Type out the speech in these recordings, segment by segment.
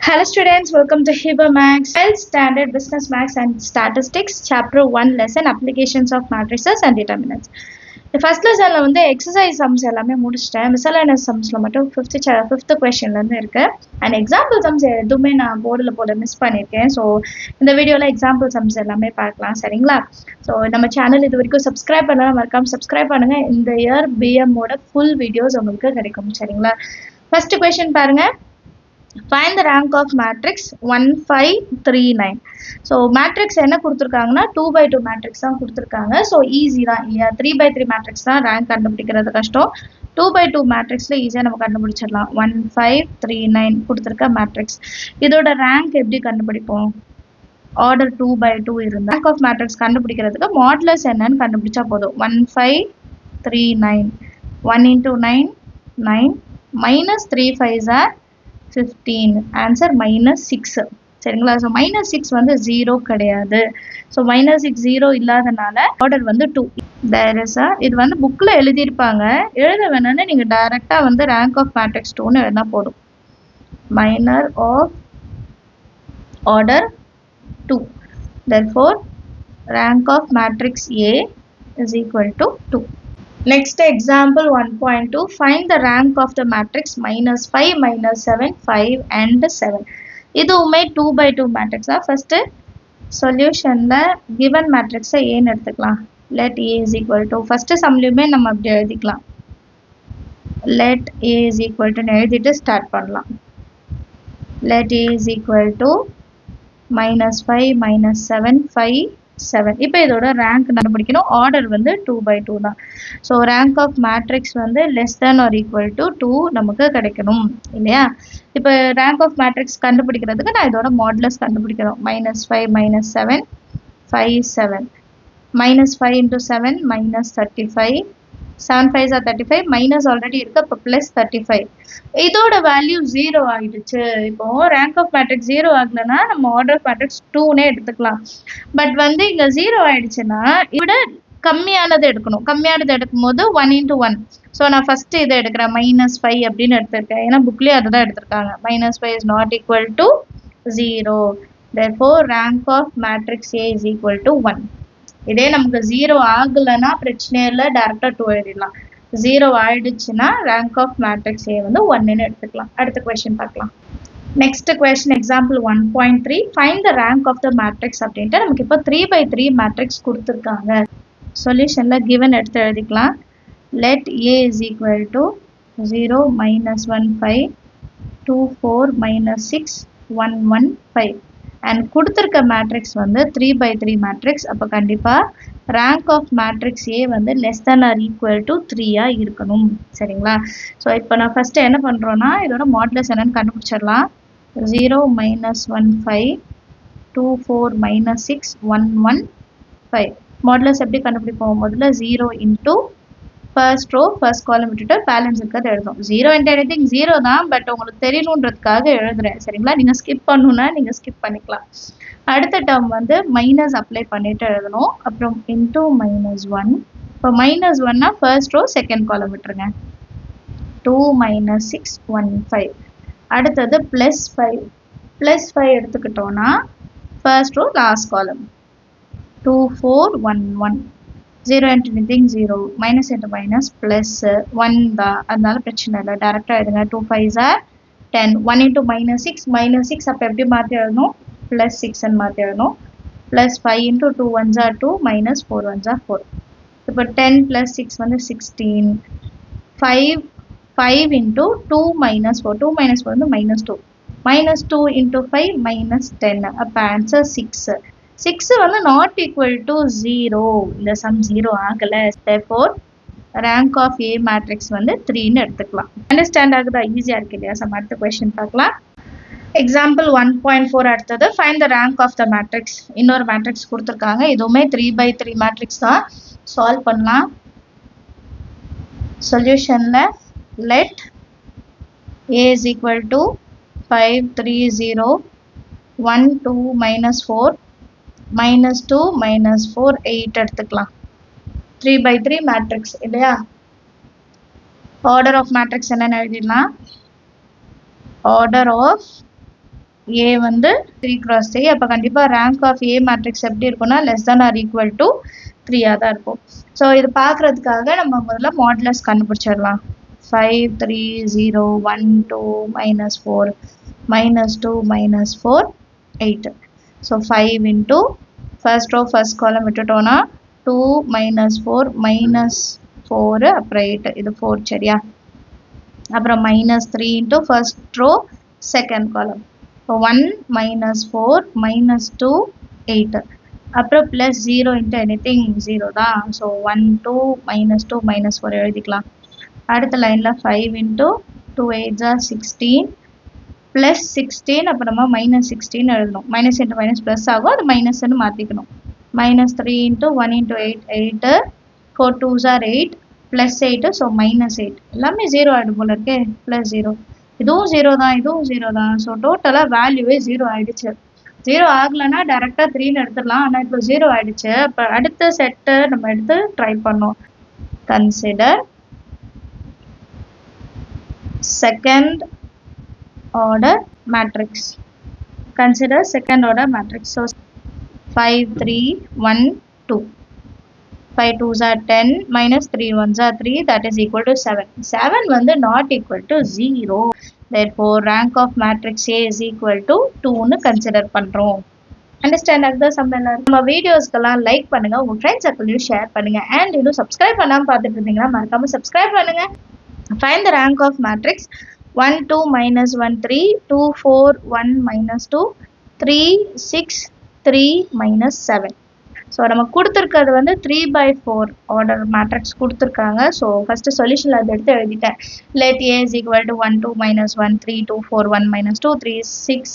Hello students, welcome to Hiba Max, 12th Standard Business Max and Statistics, Chapter 1 Lesson Applications of Matrices and Determinants. The first lesson வந்து exercise sums எல்லாமே முடிச்சிட்டேன். Miscellaneous sumsல மட்டும் 5th questionல இருந்து இருக்கு. And example sums எதுவுமே நான் போர்டில் போட மிஸ் பண்ணியிருக்கேன். ஸோ இந்த வீடியோவில் எக்ஸாம்பிள் சம்ஸ் எல்லாமே பார்க்கலாம், சரிங்களா? ஸோ நம்ம சேனல் இது வரைக்கும் சப்ஸ்கிரைப் பண்ணலாம், மறக்காம சப்ஸ்கிரைப் பண்ணுங்கள். இந்த இயர் பிஎம்மோட ஃபுல் வீடியோஸ் உங்களுக்கு கிடைக்கும், சரிங்களா? ஃபர்ஸ்ட் கொஸ்டின் பாருங்க. Find the rank of matrix 1539. So matrix என்ன கொடுத்திருக்காங்கன்னா 2x2 matrix தான் கொடுத்திருக்காங்க. So easy தான் இல்லையா? 3x3 matrix தான் rank கண்டுபிடிக்கிறது கஷ்டம். 2x2 matrixல ஈஸியா நம்ம கண்டுபிடிச்சிடலாம். 1539 கொடுத்திருக்க matrix. இதோட rank எப்படி கண்டுபிடிப்போம்? ஆர்டர் 2x2 இருந்தா rank of matrix கண்டுபிடிக்கிறதுக்கு மாடுலஸ் என்னன்னு கண்டுபிடிச்சா போதும். 1539 1 into 9 9 minus 3 5s are 15. Answer -6. சரிங்களா? ஸோ -6 வந்து 0 கிடையாது. ஸோ -6 0 இல்லாதனால ஆர்டர் வந்து 2. தேர் இஸ் இது வந்து புக்கில் எழுதியிருப்பாங்க. எழுத வேணும்னு நீங்கள் டைரெக்டாக வந்து ரேங்க் ஆஃப் மேட்ரிக்ஸ் 2ன்னு எழுதினா போதும். Minor of order 2. therefore rank of matrix A is equal to 2. Next example 1.2. Find the rank of the matrix -5, -7, 5 and 7. இதுவுமே 2x2 matrix. First solution given matrix A ன்னு எடுத்துக்கலாம். Let A is equal to first சம்லயுமே நம்ம அப்படி எழுதிக்கலாம். Let A is equal to எழுதிட்டு start பண்ணலாம். Let A is equal to -5 -7 5 7. இப்போ இதோட ரேங்க் கண்டுபிடிக்கணும். ஆர்டர் வந்து 2x2 தான். ஸோ ரேங்க் ஆஃப் மேட்ரிக்ஸ் வந்து less than or equal to 2 நமக்கு கிடைக்கணும் இல்லையா? இப்போ ரேங்க் ஆஃப் மேட்ரிக்ஸ் கண்டுபிடிக்கிறதுக்கு நான் இதோட மாடுலஸ் கண்டுபிடிக்கணும். -5 -7 5 7 -5 into 7 -35 7 5s are 35 minus already இருக்கு. இப்போ ப்ளஸ் 35. இதோட வேல்யூ 0 ஆயிடுச்சு. இப்போ ரேங்க் ஆஃப் மேட்ரிக்ஸ் 0 ஆகலைன்னா நம்ம ஆர்டர் ஆஃப் மேட்ரிக்ஸ் 2னே எடுத்துக்கலாம். பட் வந்து இங்க 0 ஆயிடுச்சுன்னா இவிட கம்மியானது எடுக்கணும். கம்மியானது எடுக்கும் போது 1 into 1. ஸோ நான் ஃபர்ஸ்ட் இதை எடுக்கிறேன். -5 அப்படின்னு எடுத்திருக்கேன். ஏன்னா புக்லேயே அதுதான் எடுத்திருக்காங்க. -5 is not equal to 0. therefore rank of matrix A is equal to 1. இதே நமக்கு 0 ஆகலைன்னா பிரச்சனை இல்லை, டேரக்டா 2 எழுதிடலாம். 0 ஆயிடுச்சுன்னா ரேங்க் ஆஃப் மேட்ரிக்ஸ் ஏ வந்து 1ன்னு எடுத்துக்கலாம். அடுத்த கொஸ்டின் பார்க்கலாம். Next question example 1.3. Find the rank of the matrix அப்படின்ட்டு நமக்கு இப்போ 3x3 மேட்ரிக்ஸ் கொடுத்துருக்காங்க. சொல்யூஷன்ல கிவன் எடுத்து எழுதிக்கலாம். Let A is equal to 0 -1 5 2 4 -6 1 1 5. And கொடுத்துருக்க மேட்ரிக்ஸ் வந்து 3x3 மேட்ரிக்ஸ். அப்போ கண்டிப்பாக ரேங்க் ஆஃப் மேட்ரிக்ஸ் ஏ வந்து less than or equal to 3 இருக்கணும், சரிங்களா? ஸோ இப்போ நான் ஃபர்ஸ்ட் என்ன பண்ணுறோன்னா இதோட மாடுலஸ் என்னன்னு கண்டுபிடிச்சிடலாம். 0 -1 5 2 4 -6 1 1 5. மாடுலஸ் எப்படி கண்டுபிடிப்போம்? முதல்ல 0 into ஃபர்ஸ்ட் ரோ ஃபர்ஸ்ட் காலம் விட்டுட்டு பேலன்ஸ் இருக்கிறது எழுதும். 0 into anything 0 தான், பட் உங்களுக்கு தெரியணுன்றதுக்காக எழுதுறேன், சரிங்களா? நீங்கள் ஸ்கிப் பண்ணணும்னா நீங்கள் ஸ்கிப் பண்ணிக்கலாம். அடுத்த டேர்ம் வந்து மைனஸ் அப்ளை பண்ணிட்டு எழுதணும். அப்புறம் இன்டூ -1. இப்போ -1னா ஃபர்ஸ்ட் ரோ செகண்ட் காலம் விட்டுருங்க. 2 -6 1 5. அடுத்தது +5. +5 எடுத்துக்கிட்டோன்னா first row last column 2 4 1 1. 0 into anything 0. Minus into minus plus 1 தான், அதனால பிரச்சனை இல்லை. டேரக்டாக எழுதுங்க. 2 5s are 10. 1 into -6 -6 அப்போ எப்படி மாற்றி எழுதணும்? +6 மாற்றி எழுதணும். +5 into 2 1s are 2 -4 1s are 4. இப்போ 10 + 6 வந்து 16. 5 into 2 -4. 2 -4 வந்து -2. -2 into 5 -10. அப்போ ஆன்சர் 6. 6 வந்து not equal to 0. இந்த சம் 0 ஆகலை. therefore rank of A matrix வந்து 3ன்னு எடுத்துக்கலாம். அண்டர்ஸ்டாண்ட் ஆகுதா? ஈஸியாக இருக்கு இல்லையா? சம் அடுத்த கொஸ்டின் பார்க்கலாம். எக்ஸாம்பிள் 1.4 அடுத்தது find the rank of the matrix. இன்னொரு மேட்ரிக்ஸ் கொடுத்துருக்காங்க. இதுவுமே 3x3 மேட்ரிக்ஸ் தான். சால்வ் பண்ணலாம். சொல்யூஷன்ல let A is equal to 5 3 0 1 2 -4 -2 -4 8 எடுத்துக்கலாம். 3x3 மேட்ரிக்ஸ் இல்லையா? ஆர்டர் ஆஃப் மேட்ரிக்ஸ் என்னன்னு எழுதிடலாம். ஆர்டர் ஆஃப் A வந்து 3 cross 3. அப்போ கண்டிப்பாக ரேங்க் ஆஃப் A மேட்ரிக்ஸ் எப்படி இருக்கும்னா less than or equal to 3 தான் இருக்கும். ஸோ இது பார்க்குறதுக்காக நம்ம முதல்ல மாடுலஸ் கண்டுபிடிச்சிடலாம். 5 3 0 1 2 -4 -2 -4 8. So 5 into first row first column விட்டுட்டோன்னா 2 -4 -4 அப்புறம் 8 இது 4 சரியா. அப்புறம் -3 into first row second column. இப்போ 1 -4 -2 8. அப்புறம் ப்ளஸ் 0 into anything 0 தான். ஸோ 1 2 -2 -4 எழுதிக்கலாம். அடுத்த லைனில் 5 into 2 8 16 ப்ளஸ் 16 அப்புறமா -16 எழுதணும். மைனஸ் இன்ட்டு மைனஸ் ப்ளஸ் ஆகும், அது மைனஸ்ன்னு மாற்றிக்கணும். -3 into 1 into 8 8 4 2s are 8 plus 8 so -8 எல்லாமே 0 ஆகிடும் போல இருக்கே. ப்ளஸ் 0 இதுவும் 0 தான், இதுவும் 0 தான். ஸோ டோட்டலாக வேல்யூவே 0 ஆகிடுச்சு. 0 ஆகலைன்னா டேரெக்டாக 3ன்னு எடுத்துடலாம். ஆனால் இப்போ 0 ஆகிடுச்சு. அப்போ அடுத்த செட்டை நம்ம எடுத்து ட்ரை பண்ணோம். Consider second order matrix. Consider second order matrix. So 5 3 1 2. 5 2s are 10 minus 3 1s are 3, that is equal to 7. 7 வந்து not equal to 0. Therefore rank of matrix A is equal to 2 னு consider பண்றோம். Understand the sum எல்லாரும். நம்ம வீடியோஸ்க்கெல்லாம் like பண்ணுங்க, உங்க friends சர்க்கிளையும் share பண்ணுங்க. And இன்னும் subscribe பண்ணாமல் பார்த்துட்டு இருந்தீங்கன்னா மறக்காம சப்ஸ்கிரைப் பண்ணுங்க. Find the rank of matrix 1 2 -1 3 2 4 1 -2 3 6 3 -7. So நம்ம கொடுத்துருக்கிறது வந்து 3/4 ஆர்டர் மேட்ரிக்ஸ் கொடுத்துருக்காங்க. ஸோ ஃபஸ்ட்டு சொல்யூஷனில் அதை எடுத்து எழுதிட்டேன். Let A is equal to 1 2 -1 3 2 4 1 -2 3 6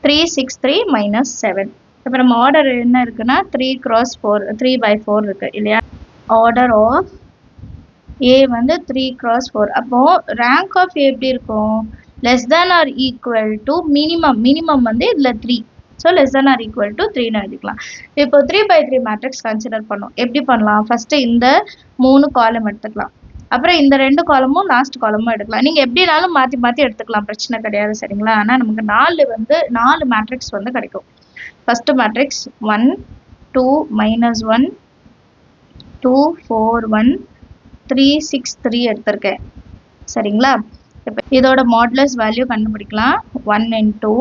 3 -7. இப்போ நம்ம ஆர்டர் என்ன இருக்குன்னா 3 cross 4 3/4 இருக்கு இல்லையா. ஆர்டர் ஆஃப் A வந்து 3 cross 4. அப்போ ரேங்க் ஆஃப் A எப்படி இருக்கும்? Less than or equal to minimum வந்து இதில் 3. So less than or equal to 3ன்னு எழுதிக்கலாம். இப்போ 3/3 மேட்ரிக்ஸ் கன்சிடர் பண்ணோம். எப்படி பண்ணலாம்? ஃபஸ்ட்டு இந்த 3 காலம் எடுத்துக்கலாம். அப்புறம் இந்த 2 காலமும் லாஸ்ட் காலமும் எடுக்கலாம். நீங்கள் எப்படினாலும் மாற்றி மாற்றி எடுத்துக்கலாம், பிரச்சனை கிடையாது சரிங்களா. ஆனால் நமக்கு 4 மேட்ரிக்ஸ் வந்து கிடைக்கும். ஃபஸ்ட்டு மேட்ரிக்ஸ் 1 2 -1 2 4 1 3 6 3 எடுத்திருக்கேன் சரிங்களா. இப்போ இதோட மாடுலஸ் வேல்யூ கண்டுபிடிக்கலாம். 1 into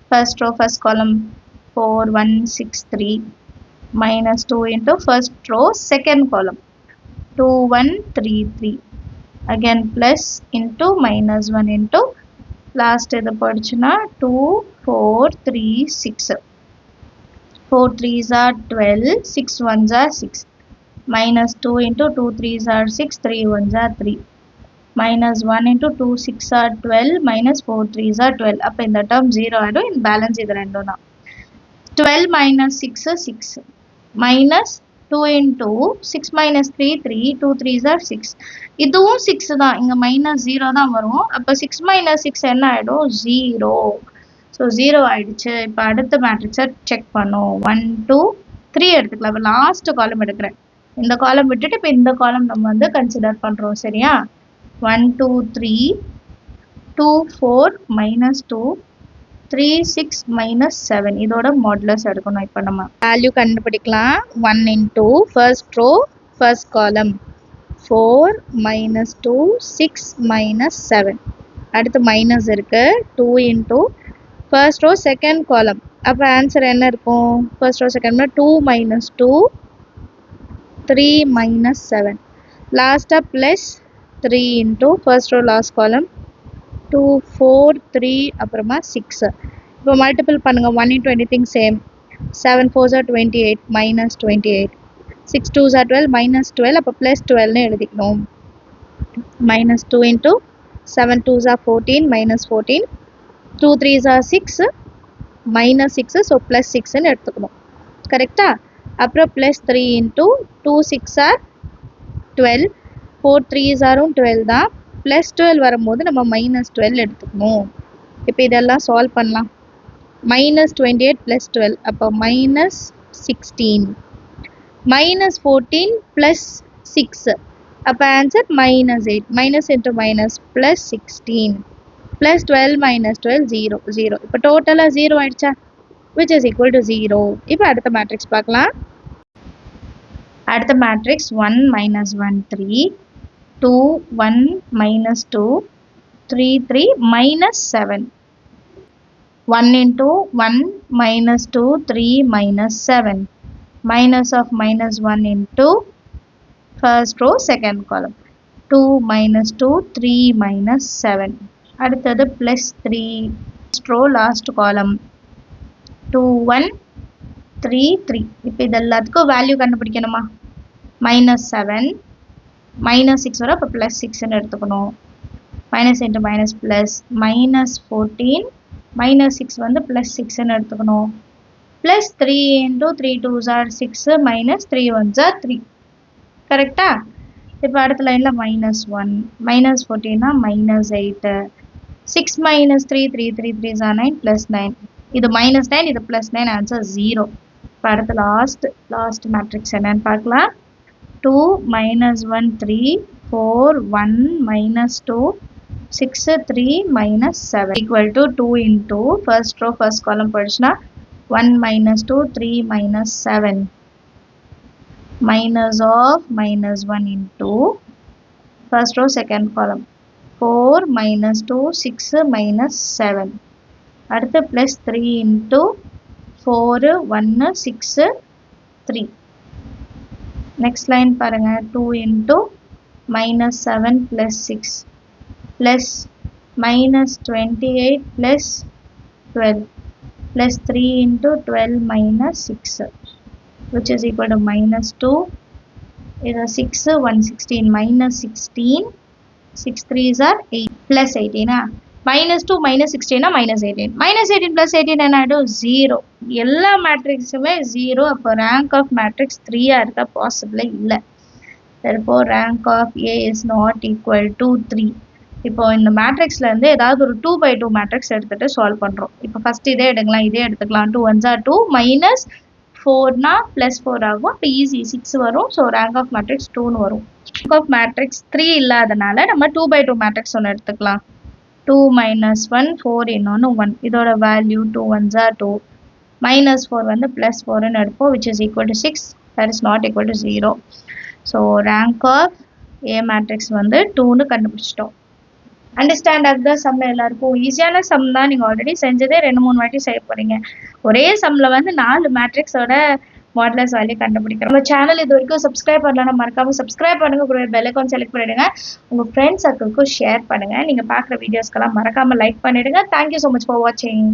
ஃபர்ஸ்ட் ரோ ஃபர்ஸ்ட் காலம் 4 1 6 3 -2 into first row second column 2 1 3 3 again plus into -1 into last இது போயிடுச்சுன்னா 2 4 3 6 4 3s are 12 6 1s are 6 -2 into 2 3s are 6 3 1s are 3 -1 into 2 6 are 12 -4 3s are 12. அப்போ இந்த டேர்ம் 0 ஆகிடும். இந்த பேலன்ஸ் இது ரெண்டும் தான். 12 -6 6 -2 into 6 -3 3 2 3s are 6. இதுவும் 6 தான், இங்கே -0 தான் வரும். அப்போ 6 -6 என்ன ஆகிடும்? 0. ஸோ 0 ஆகிடுச்சு. இப்போ அடுத்த மேட்ரிக்ஸை செக் பண்ணோம். 1 2 3 எடுத்துக்கலாம். இப்போ லாஸ்ட் காலம் எடுக்கிறேன். இந்த காலம் விட்டுட்டு இப்போ இந்த காலம் நம்ம வந்து கன்சிடர் பண்ணுறோம் சரியா. 1 2 3 2 4 -2 3 6 -7 இதோட மாடுலஸ் எடுக்கணும். இப்போ நம்ம வேல்யூ கண்டுபிடிக்கலாம். 1 into ஃபர்ஸ்ட் ரோ ஃபர்ஸ்ட் காலம் 4 -2 6 -7. அடுத்து மைனஸ் இருக்கு. 2 into first row second column. அப்போ ஆன்சர் என்ன இருக்கும்? First row second 2 -2 3 -7. லாஸ்ட்டாக plus 3 into first row last column 2 4 3 அப்புறமா 6. இப்போ மல்டிபிள் பண்ணுங்கள். 1 into anything same. 7 4s are 28 -28 6 2s are 12 -12 அப்போ ப்ளஸ் 12ன்னு எழுதிக்கணும். -2 into 7 2s are 14 -14 2 3s are 6 -6 so plus 6ன்னு எடுத்துக்கணும் கரெக்டா. அப்புறம் plus 3 into 2 6 are 12 4 3s are 12 தான். ப்ளஸ் 12 வரும்போது நம்ம -12 எடுத்துக்கணும். இப்போ இதெல்லாம் சால்வ் பண்ணலாம். -28 + 12 அப்போ -16 -14 + 6 அப்போ ஆன்சர் -8 - into - +16 plus 12 minus 12 0 0. இப்போ டோட்டலா 0 ஆயிடுச்சா, which is equal to 0. இப்போ அடுத்த மேட்ரிக்ஸ் பார்க்கலாம். அடுத்த matrix 1 minus 1 3, 2 1 minus 2 3 3 minus 7. 1 into 1 minus 2 3 minus 7. Minus of minus 1 into first row second column. 2 minus 2 3 minus 7. அடுத்தது plus 3 first row last column. 2 1 3 3. இப்போ இது எல்லாத்துக்கும் வேல்யூ கண்டுபிடிக்கணுமா, minus 7 minus 6 வர அப்போ plus 6 ன்னு எடுத்துக்கணும். minus into minus plus minus 14 minus 6 வந்து plus 6 ன்னு எடுத்துக்கணும். plus 3 into 3 2s are 6 minus 3 1s are 3. கரெக்டா? இப்போ அடுத்த லைனில் minus 1 minus 14 minus 8. 6 minus 3 3 3 3s are 9 plus 9. இது minus 9 இது plus 9, ஆன்சர் 0. இப்போ அடுத்த லாஸ்ட் மேட்ரிக்ஸ் என்னன்னு பார்க்கலாம். 2 minus 1 3 4 1 minus 2 6 3 minus 7 equal to 2 into first row first column போயிடுச்சுன்னா 1 minus 2 3 minus 7 minus of minus 1 into first row second column 4 minus 2 6 minus 7. அடுத்து plus 3 into 4 1 6 3. next line பாருங்க. 2 into minus 7 plus 6 plus minus 28 plus 12 plus 3 into 12 minus 6 which is equal to minus 2. இது 6 1 16 minus 16 6 3s are 8 plus 18 minus 2 minus 16 minus 18 minus 18 plus 18 என்ன ஆயிடும் 0. எல்லா மேட்ரிக்ஸுமே 0. அப்போ rank of matrix 3 இருக்க பாசிபிளே இல்லை. therefore rank of A is not equal to 3. இப்போ இந்த மேட்ரிக்ஸ்ல இருந்து ஏதாவது ஒரு 2 by 2 மேட்ரிக்ஸ் எடுத்துட்டு சால்வ் பண்றோம். இப்போ ஃபர்ஸ்ட் இதே எடுக்கலாம், இதே எடுத்துக்கலாம். 2 1s are 2 minus 4 plus 4 ஆகும். அப்போ ஈஸி 6 வரும். ஸோ ரேங்க் ஆஃப் மேட்ரிக்ஸ் 2ன்னு வரும். ரேங்க் ஆஃப் மேட்ரிக்ஸ் 3 இல்லாதனால நம்ம 2 by 2 மேட்ரிக்ஸ் ஒன்று எடுத்துக்கலாம். 2 minus 1 4 இன்னொன்று 1. இதோட வேல்யூ 2 1s are 2 minus 4 வந்து plus 4ன்னு எடுப்போம், which is equal to 6. that is not equal to 0. So rank of A matrix வந்து 2ன்னு கண்டுபிடிச்சிட்டோம். அண்டர்ஸ்டாண்ட் ஆகுதா? சம்ல எல்லாருக்கும் ஈஸியான சம் தான். நீங்கள் ஆல்ரெடி செஞ்சதே 2-3 வாட்டி செய்ய போகிறீங்க. ஒரே சம்மில் வந்து 4 மேட்ரிக்ஸோட மாடலஸ் வேல்யூ கண்டுபிடிக்கிறோம். நம்ம சேனல் இது வரைக்கும் சப்ஸ்கிரைப் பண்ணலாம், மறக்காமல் சப்ஸ்கிரைப் பண்ணுங்க. கூட பெல் ஐகான் செலக்ட் பண்ணிடுங்க. உங்கள் ஃப்ரெண்ட்ஸ் சர்க்கிள்க்கும் ஷேர் பண்ணுங்கள். நீங்கள் பார்க்குற வீடியோஸ்க்கெல்லாம் மறக்காமல் லைக் பண்ணிடுங்க. தேங்க்யூ ஸோ மச் ஃபார் வாட்சிங்.